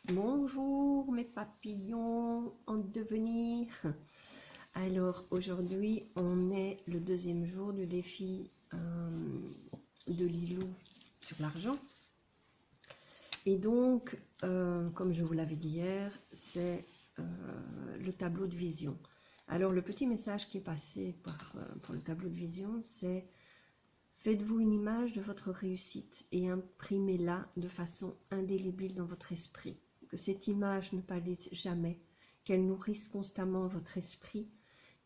Bonjour mes papillons en devenir. Alors aujourd'hui on est le deuxième jour du défi de Lilou sur l'argent. Et donc comme je vous l'avais dit hier, c'est le tableau de vision. Alors le petit message qui est passé pour le tableau de vision, c'est: faites-vous une image de votre réussite et imprimez-la de façon indélébile dans votre esprit. Que cette image ne pâlisse jamais, qu'elle nourrisse constamment votre esprit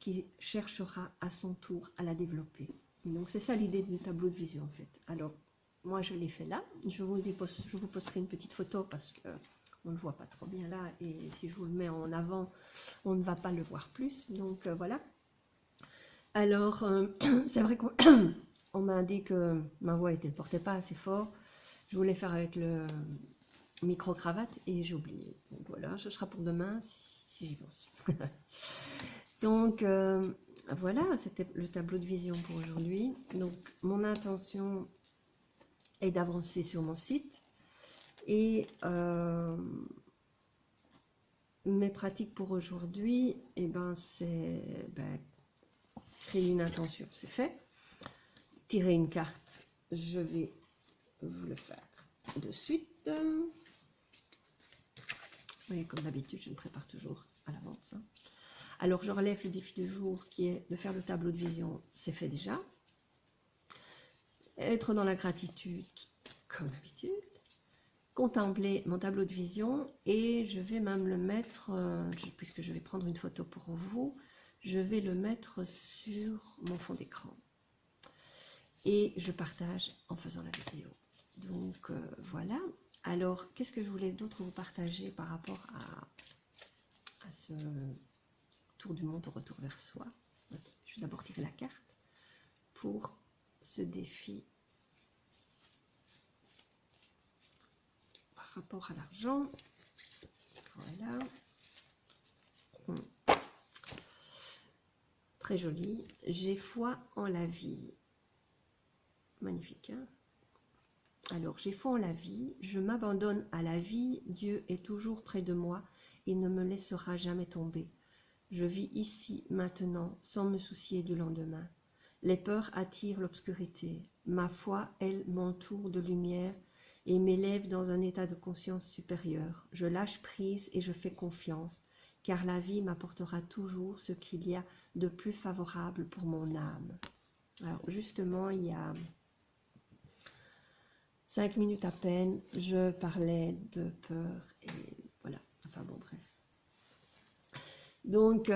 qui cherchera à son tour à la développer. Donc c'est ça l'idée du tableau de vision en fait. Alors moi je l'ai fait là, je vous posterai une petite photo parce que on ne le voit pas trop bien là, et si je vous le mets en avant, on ne va pas le voir plus. Donc voilà. Alors c'est vrai qu'on on m'a dit que ma voix ne portait pas assez fort. Je voulais faire avec le micro-cravate et j'ai oublié. Donc voilà, ce sera pour demain si j'y pense. Donc voilà, c'était le tableau de vision pour aujourd'hui. Donc mon intention est d'avancer sur mon site et mes pratiques pour aujourd'hui, c'est créer une intention, c'est fait. Tirer une carte, je vais vous le faire de suite. Vous voyez, comme d'habitude, je me prépare toujours à l'avance. Alors, je relève le défi du jour qui est de faire le tableau de vision. C'est fait déjà. Être dans la gratitude, comme d'habitude. Contempler mon tableau de vision, et je vais même le mettre, puisque je vais prendre une photo pour vous, je vais le mettre sur mon fond d'écran. Et je partage en faisant la vidéo. Donc voilà. Alors qu'est-ce que je voulais d'autre vous partager par rapport à ce tour du monde au retour vers soi. Je vais d'abord tirer la carte pour ce défi par rapport à l'argent. Voilà. Très joli. J'ai foi en la vie. Magnifique, hein? Alors, j'ai foi en la vie, je m'abandonne à la vie, Dieu est toujours près de moi et ne me laissera jamais tomber. Je vis ici, maintenant, sans me soucier du lendemain. Les peurs attirent l'obscurité. Ma foi, elle, m'entoure de lumière et m'élève dans un état de conscience supérieure. Je lâche prise et je fais confiance, car la vie m'apportera toujours ce qu'il y a de plus favorable pour mon âme. Alors, justement, il y a 5 minutes à peine, je parlais de peur et voilà, enfin bon, bref. Donc,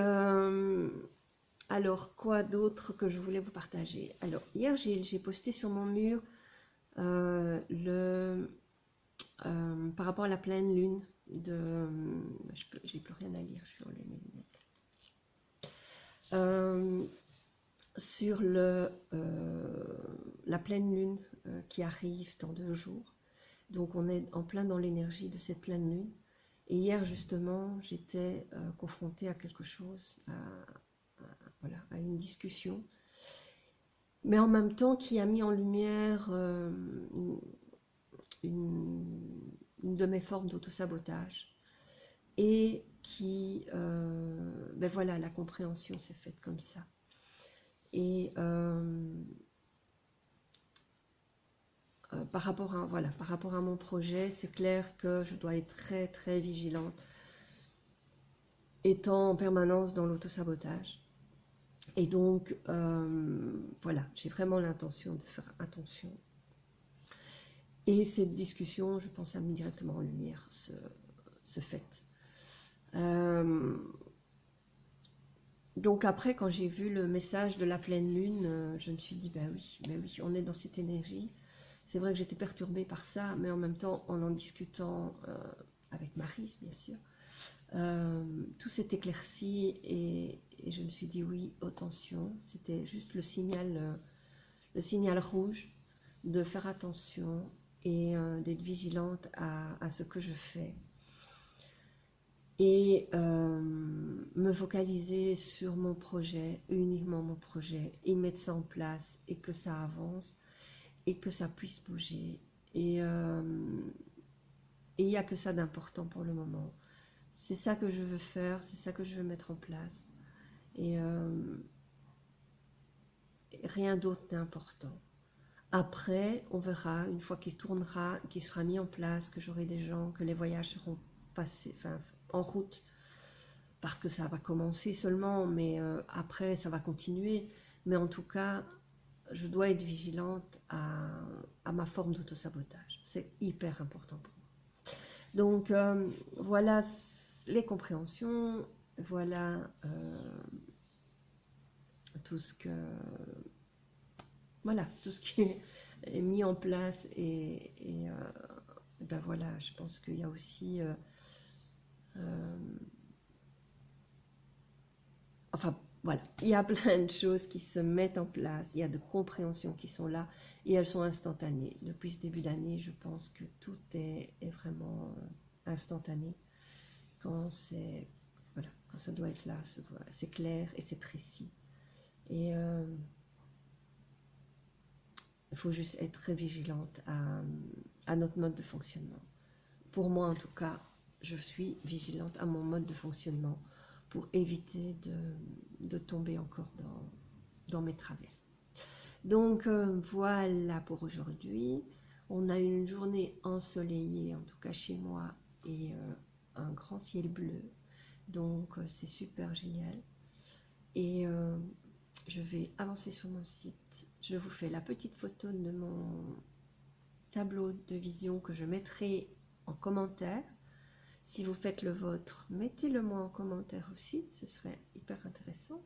alors, quoi d'autre que je voulais vous partager? Alors, hier, j'ai posté sur mon mur par rapport à la pleine lune de... j'ai plus rien à lire, je vais enlever mes lunettes. Sur la pleine lune qui arrive dans 2 jours. Donc on est en plein dans l'énergie de cette pleine lune. Et hier justement, j'étais confrontée à quelque chose, voilà, à une discussion, mais en même temps qui a mis en lumière une de mes formes d'autosabotage. Et qui, voilà, la compréhension s'est faite comme ça. Et par rapport à mon projet, c'est clair que je dois être très très vigilante, étant en permanence dans l'autosabotage. Et donc voilà, j'ai vraiment l'intention de faire attention. Et cette discussion, je pense, a mis directement en lumière ce fait. Donc après, quand j'ai vu le message de la pleine lune, je me suis dit, ben oui, on est dans cette énergie. C'est vrai que j'étais perturbée par ça, mais en même temps, en discutant avec Maryse, bien sûr, tout s'est éclairci et je me suis dit oui, attention. C'était juste le signal rouge de faire attention et d'être vigilante à ce que je fais. Et me focaliser sur mon projet, uniquement mon projet, et mettre ça en place et que ça avance et que ça puisse bouger. Et Et il n'y a que ça d'important pour le moment. C'est ça que je veux faire, c'est ça que je veux mettre en place. Et rien d'autre n'est important. Après, on verra, une fois qu'il tournera, qu'il sera mis en place, que j'aurai des gens, que les voyages seront passés, enfin, en route, parce que ça va commencer seulement, mais après, ça va continuer. Mais en tout cas, je dois être vigilante à ma forme d'autosabotage. C'est hyper important pour moi. Donc, voilà les compréhensions, voilà tout ce que... Voilà, tout ce qui est mis en place et ben voilà, je pense qu'il y a aussi enfin voilà, il y a plein de choses qui se mettent en place, il y a de compréhensions qui sont là et elles sont instantanées. Depuis ce début d'année, je pense que tout est vraiment instantané quand c'est voilà, quand ça doit être là, c'est clair et c'est précis. Et il faut juste être très vigilante à notre mode de fonctionnement. Pour moi, en tout cas, je suis vigilante à mon mode de fonctionnement pour éviter de tomber encore dans mes travers. Donc, voilà pour aujourd'hui. On a une journée ensoleillée, en tout cas chez moi, et un grand ciel bleu. Donc, c'est super génial. Et je vais avancer sur mon site. Je vous fais la petite photo de mon tableau de vision que je mettrai en commentaire. Si vous faites le vôtre, mettez-le moi en commentaire aussi, ce serait hyper intéressant.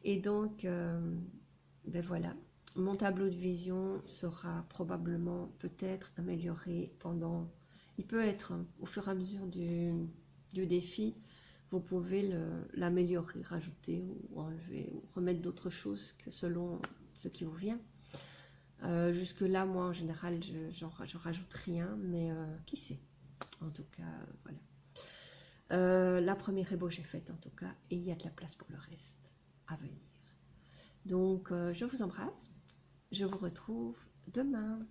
Et donc, ben voilà, mon tableau de vision sera probablement peut-être amélioré pendant... Il peut être au fur et à mesure du défi, vous pouvez l'améliorer, rajouter ou enlever ou remettre d'autres choses que selon ce qui vous vient. Jusque là, moi en général, je rajoute rien, mais qui sait. En tout cas, voilà. La première ébauche est faite en tout cas, et il y a de la place pour le reste à venir. Donc, je vous embrasse. Je vous retrouve demain.